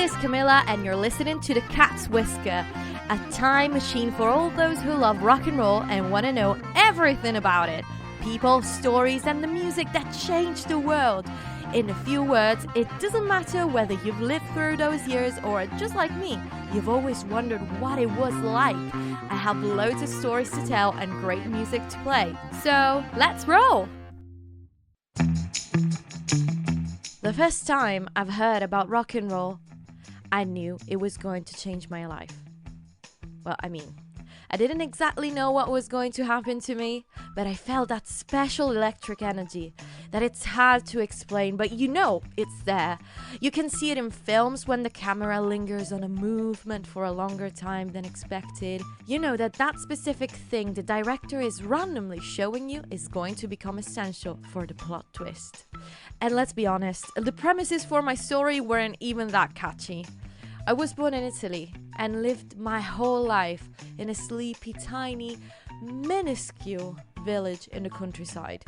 is Camilla, and you're listening to The Cat's Whisker, a time machine for all those who love rock and roll and want to know everything about it. People, stories, and the music that changed the world. In a few words, it doesn't matter whether you've lived through those years or, just like me, you've always wondered what it was like. I have loads of stories to tell and great music to play. So, let's roll! The first time I've heard about rock and roll, I knew it was going to change my life. Well, I didn't exactly know what was going to happen to me, but I felt that special electric energy that it's hard to explain, but you know it's there. You can see it in films when the camera lingers on a movement for a longer time than expected. You know that specific thing the director is randomly showing you is going to become essential for the plot twist. And let's be honest, the premises for my story weren't even that catchy. I was born in Italy and lived my whole life in a sleepy, tiny, minuscule village in the countryside.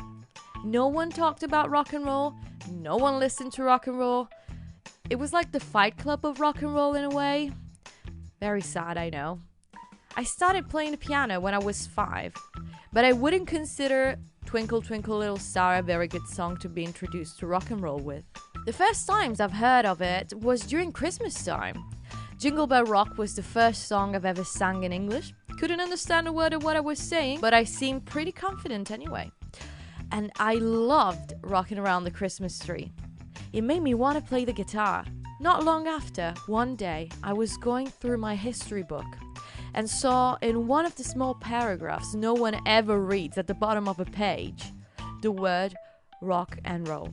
No one talked about rock and roll. No one listened to rock and roll. It was like the Fight Club of rock and roll in a way. Very sad, I know. I started playing the piano when I was 5, but I wouldn't consider Twinkle, Twinkle, Little Star a very good song to be introduced to rock and roll with. The first times I've heard of it was during Christmas time. Jingle Bell Rock was the first song I've ever sang in English. Couldn't understand a word of what I was saying, but I seemed pretty confident anyway. And I loved rocking around the Christmas tree. It made me want to play the guitar. Not long after, one day, I was going through my history book and saw in one of the small paragraphs no one ever reads at the bottom of a page, the word rock and roll.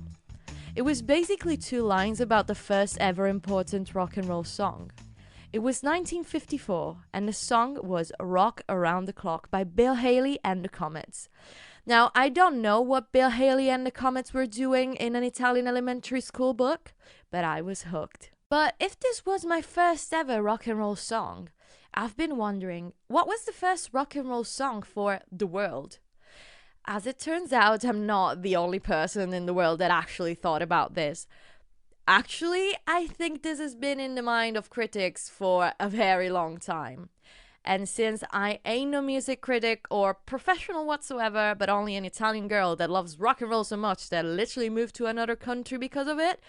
It was basically 2 lines about the first ever important rock and roll song. It was 1954, and the song was Rock Around the Clock by Bill Haley and the Comets. Now, I don't know what Bill Haley and the Comets were doing in an Italian elementary school book, but I was hooked. But if this was my first ever rock and roll song, I've been wondering, what was the first rock and roll song for the world? As it turns out, I'm not the only person in the world that actually thought about this. Actually, I think this has been in the mind of critics for a very long time. And since I ain't no music critic or professional whatsoever, but only an Italian girl that loves rock and roll so much that literally moved to another country because of it,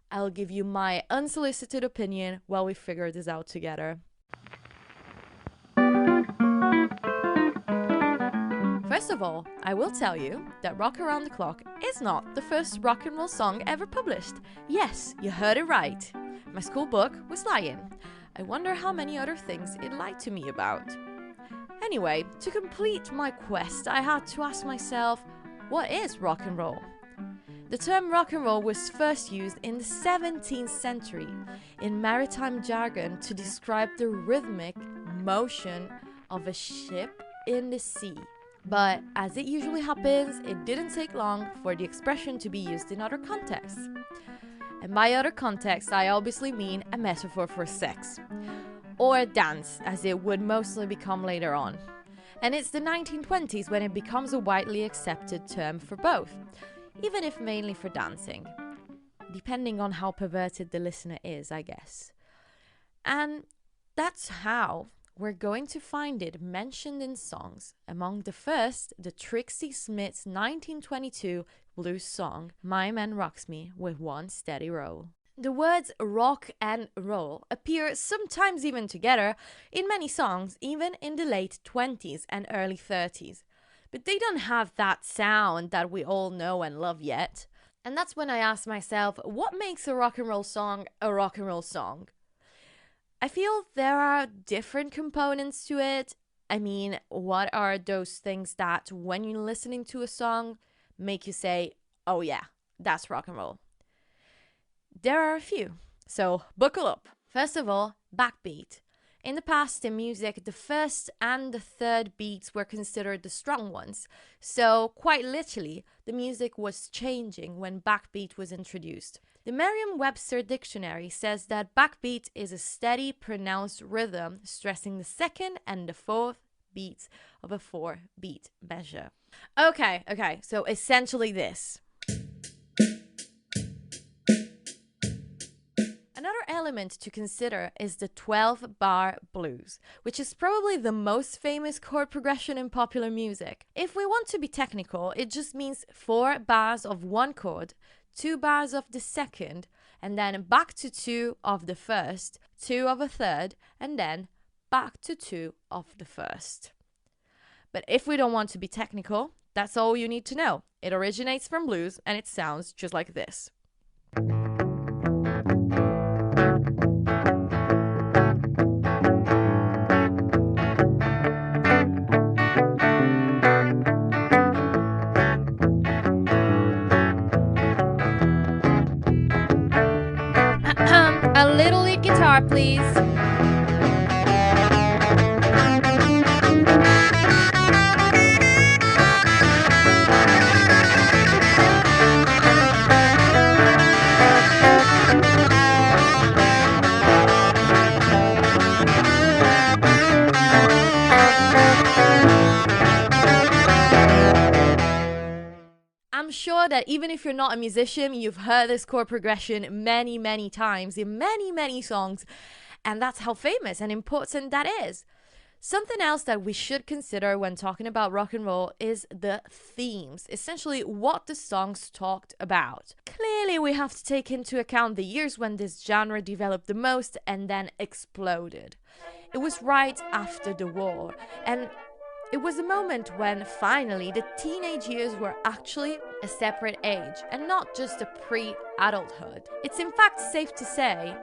I'll give you my unsolicited opinion while we figure this out together. First of all, I will tell you that Rock Around the Clock is not the first rock and roll song ever published. Yes, you heard it right. My school book was lying. I wonder how many other things it lied to me about. Anyway, to complete my quest, I had to ask myself, what is rock and roll? The term rock and roll was first used in the 17th century in maritime jargon to describe the rhythmic motion of a ship in the sea. But as it usually happens, it didn't take long for the expression to be used in other contexts. And by other contexts, I obviously mean a metaphor for sex. Or dance, as it would mostly become later on. And it's the 1920s when it becomes a widely accepted term for both, even if mainly for dancing. Depending on how perverted the listener is, I guess. And that's how we're going to find it mentioned in songs. Among the first, the Trixie Smith's 1922 blues song, My Man Rocks Me with One Steady Roll. The words rock and roll appear sometimes even together in many songs, even in the late 20s and early 30s. But they don't have that sound that we all know and love yet. And that's when I asked myself, what makes a rock and roll song a rock and roll song? I feel there are different components to it. I mean, what are those things that when you're listening to a song make you say, oh yeah, that's rock and roll? There are a few, so buckle up. First of all, backbeat. In the past, in music, the first and the third beats were considered the strong ones. So, quite literally, the music was changing when backbeat was introduced. The Merriam-Webster dictionary says that backbeat is a steady, pronounced rhythm, stressing the second and the fourth beats of a 4-beat measure. Okay, so essentially this. Another element to consider is the 12-bar blues, which is probably the most famous chord progression in popular music. If we want to be technical, it just means 4 bars of one chord, 2 bars of the second, and then back to 2 of the first, 2 of a third, and then back to 2 of the first. But if we don't want to be technical, that's all you need to know. It originates from blues and it sounds just like this. A little lead guitar, please. I'm sure that even if you're not a musician, you've heard this chord progression many, many times in many, many songs, and that's how famous and important that is. Something else that we should consider when talking about rock and roll is the themes, essentially what the songs talked about. Clearly, we have to take into account the years when this genre developed the most and then exploded. It was right after the war, and it was a moment when finally the teenage years were actually a separate age and not just a pre-adulthood. It's in fact safe to say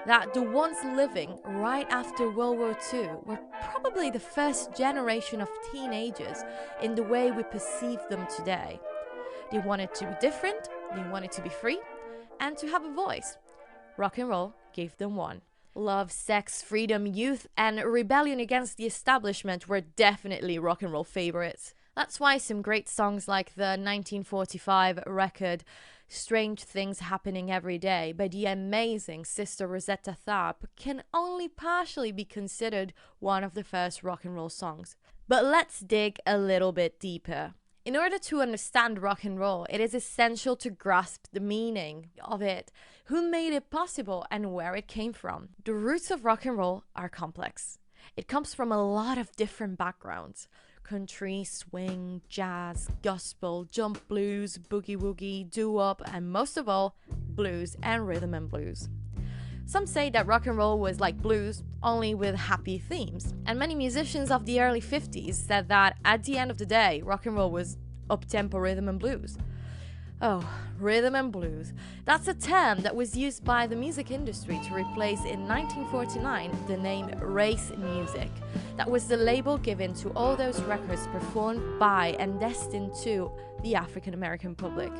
that the ones living right after World War II were probably the first generation of teenagers in the way we perceive them today. They wanted to be different, they wanted to be free, and to have a voice. Rock and roll gave them one. Love, sex, freedom, youth, and rebellion against the establishment were definitely rock and roll favorites. That's why some great songs like the 1945 record Strange Things Happening Every Day by the amazing Sister Rosetta Tharpe can only partially be considered one of the first rock and roll songs. But let's dig a little bit deeper. In order to understand rock and roll, it is essential to grasp the meaning of it, who made it possible, and where it came from. The roots of rock and roll are complex. It comes from a lot of different backgrounds: country, swing, jazz, gospel, jump blues, boogie woogie, doo-wop, and most of all, blues and rhythm and blues. Some say that rock and roll was like blues, only with happy themes. And many musicians of the early 50s said that at the end of the day, rock and roll was up-tempo rhythm and blues. Oh, rhythm and blues. That's a term that was used by the music industry to replace in 1949 the name race music. That was the label given to all those records performed by and destined to the African American public.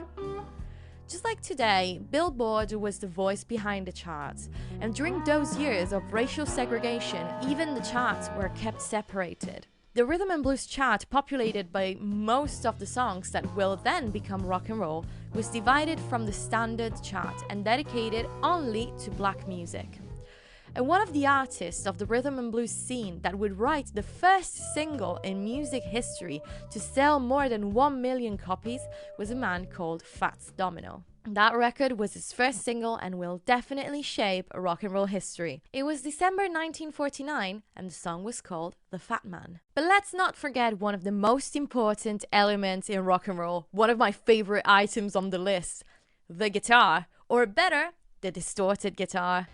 Just like today, Billboard was the voice behind the charts, and during those years of racial segregation, even the charts were kept separated. The rhythm and blues chart, populated by most of the songs that will then become rock and roll, was divided from the standard chart and dedicated only to black music. And one of the artists of the rhythm and blues scene that would write the first single in music history to sell more than 1 million copies was a man called Fats Domino. That record was his first single and will definitely shape rock and roll history. It was December 1949 and the song was called The Fat Man. But let's not forget one of the most important elements in rock and roll, one of my favorite items on the list: the guitar, or better, the distorted guitar.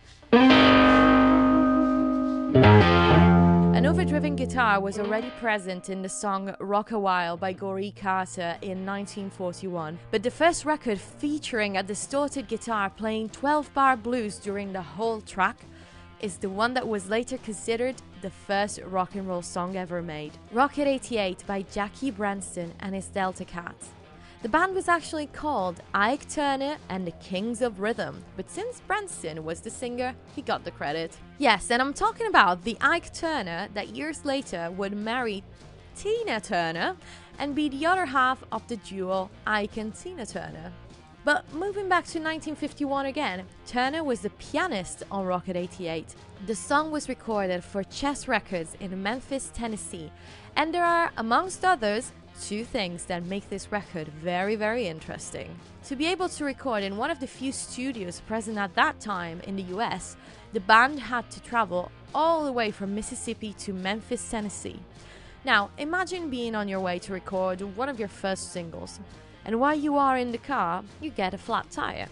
An overdriven guitar was already present in the song Rock a While by Goree Carter in 1941, but the first record featuring a distorted guitar playing 12-bar blues during the whole track is the one that was later considered the first rock and roll song ever made. Rocket 88 by Jackie Branston and his Delta Cats. The band was actually called Ike Turner and the Kings of Rhythm, but since Branston was the singer, he got the credit. Yes, and I'm talking about the Ike Turner that years later would marry Tina Turner and be the other half of the duo Ike and Tina Turner. But moving back to 1951 again, Turner was the pianist on Rocket 88. The song was recorded for Chess Records in Memphis, Tennessee, and there are, amongst others, two things that make this record very, very interesting. To be able to record in one of the few studios present at that time in the US, the band had to travel all the way from Mississippi to Memphis, Tennessee. Now, imagine being on your way to record one of your first singles, and while you are in the car, you get a flat tire.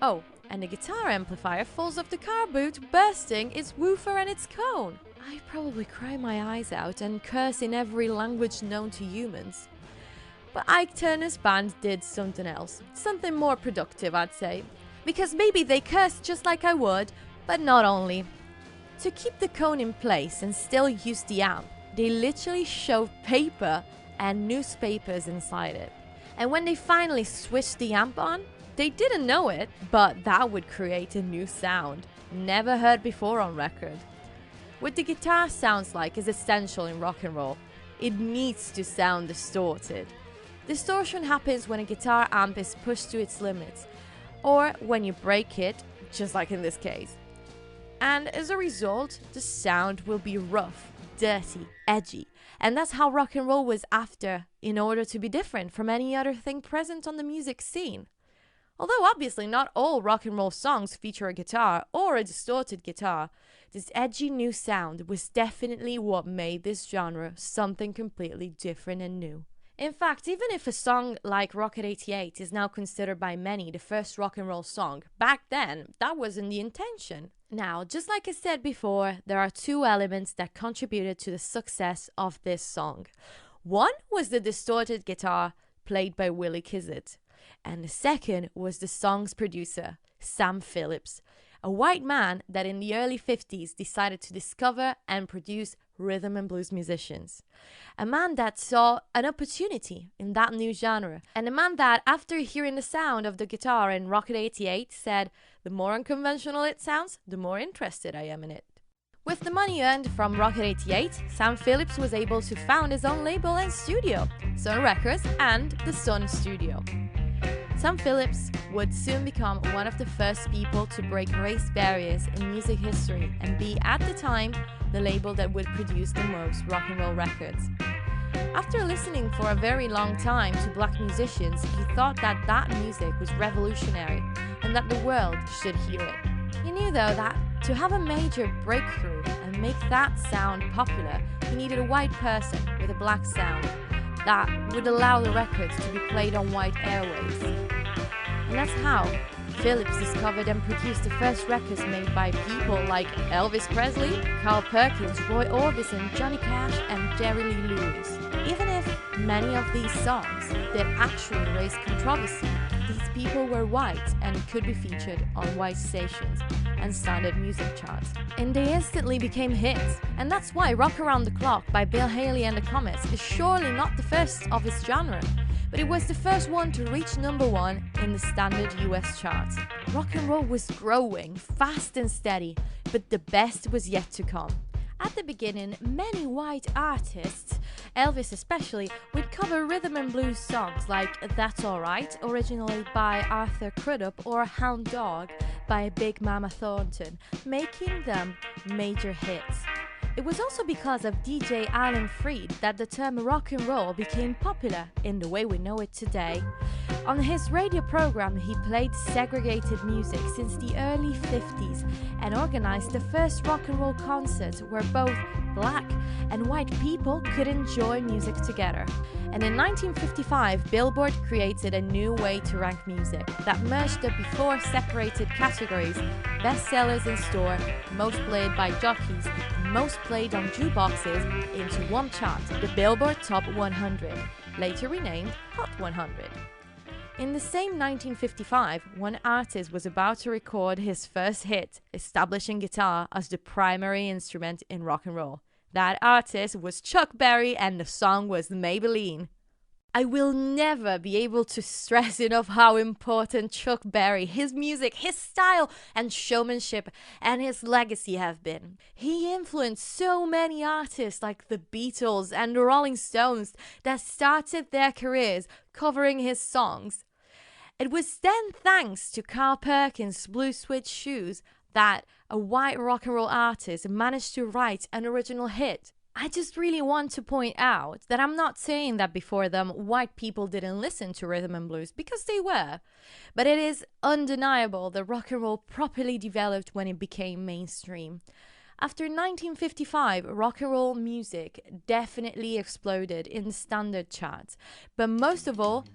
Oh, and the guitar amplifier falls off the car boot, bursting its woofer and its cone. I'd probably cry my eyes out and curse in every language known to humans. But Ike Turner's band did something else, something more productive, I'd say. Because maybe they cursed just like I would, but not only. To keep the cone in place and still use the amp, they literally shoved paper and newspapers inside it. And when they finally switched the amp on, they didn't know it, but that would create a new sound, never heard before on record. What the guitar sounds like is essential in rock and roll. It needs to sound distorted. Distortion happens when a guitar amp is pushed to its limits, or when you break it, just like in this case. And as a result, the sound will be rough, dirty, edgy, and that's how rock and roll was after, in order to be different from any other thing present on the music scene. Although obviously not all rock and roll songs feature a guitar or a distorted guitar, this edgy new sound was definitely what made this genre something completely different and new. In fact, even if a song like Rocket 88 is now considered by many the first rock and roll song, back then that wasn't the intention. Now, just like I said before, there are two elements that contributed to the success of this song. One was the distorted guitar played by Willie Kizzet, and the second was the song's producer, Sam Phillips, a white man that in the early 50s decided to discover and produce rhythm and blues musicians. A man that saw an opportunity in that new genre, and a man that, after hearing the sound of the guitar in Rocket 88, said, "The more unconventional it sounds, the more interested I am in it." With the money earned from Rocket 88, Sam Phillips was able to found his own label and studio, Sun Records and the Sun Studio. Sam Phillips would soon become one of the first people to break race barriers in music history and be, at the time, the label that would produce the most rock and roll records. After listening for a very long time to black musicians, he thought that that music was revolutionary and that the world should hear it. He knew, though, that to have a major breakthrough and make that sound popular, he needed a white person with a black sound that would allow the records to be played on white airwaves. And that's how Phillips discovered and produced the first records made by people like Elvis Presley, Carl Perkins, Roy Orbison, Johnny Cash, and Jerry Lee Lewis. Even if many of these songs did actually raise controversy, these people were white and could be featured on white stations and standard music charts. And they instantly became hits. And that's why Rock Around the Clock by Bill Haley and the Comets is surely not the first of its genre, but it was the first one to reach #1 in the standard US charts. Rock and roll was growing, fast and steady, but the best was yet to come. At the beginning, many white artists, Elvis especially, would cover rhythm and blues songs like That's Alright, originally by Arthur Crudup, or Hound Dog by Big Mama Thornton, making them major hits. It was also because of DJ Alan Freed that the term rock and roll became popular in the way we know it today. On his radio program, he played segregated music since the early 50s and organized the first rock and roll concert where both black and white people could enjoy music together. And in 1955, Billboard created a new way to rank music that merged the before separated categories: bestsellers in store, most played by jockeys, most played on jukeboxes, into one chart, the Billboard Top 100, later renamed Hot 100. In the same 1955, one artist was about to record his first hit, establishing guitar as the primary instrument in rock and roll. That artist was Chuck Berry, and the song was Maybelline. I will never be able to stress enough how important Chuck Berry, his music, his style, and showmanship, and his legacy have been. He influenced so many artists like the Beatles and the Rolling Stones that started their careers covering his songs. It was then thanks to Carl Perkins' Blue Suede Shoes that a white rock and roll artist managed to write an original hit. I just really want to point out that I'm not saying that before them white people didn't listen to rhythm and blues, because they were. But it is undeniable that rock and roll properly developed when it became mainstream. After 1955, rock and roll music definitely exploded in the standard charts, but most of all,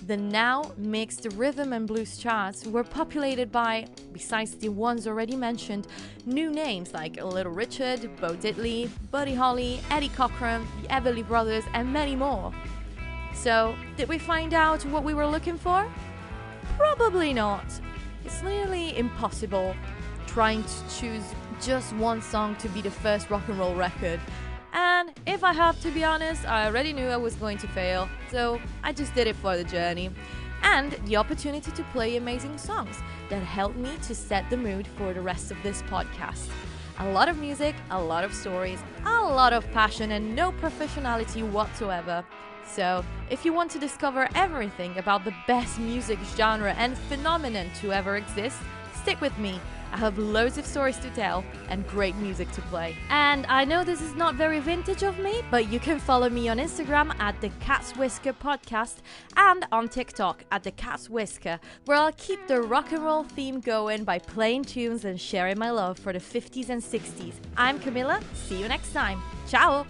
the now mixed rhythm and blues charts were populated by, besides the ones already mentioned, new names like Little Richard, Bo Diddley, Buddy Holly, Eddie Cochran, the Everly Brothers, and many more. So, did we find out what we were looking for? Probably not. It's nearly impossible trying to choose just one song to be the first rock and roll record. And if I have to be honest, I already knew I was going to fail, so I just did it for the journey. And the opportunity to play amazing songs that helped me to set the mood for the rest of this podcast. A lot of music, a lot of stories, a lot of passion, and no professionality whatsoever. So, if you want to discover everything about the best music genre and phenomenon to ever exist, stick with me. I have loads of stories to tell and great music to play. And I know this is not very vintage of me, but you can follow me on Instagram at the Cat's Whisker Podcast and on TikTok at the Cat's Whisker, where I'll keep the rock and roll theme going by playing tunes and sharing my love for the 50s and 60s. I'm Camilla. See you next time. Ciao!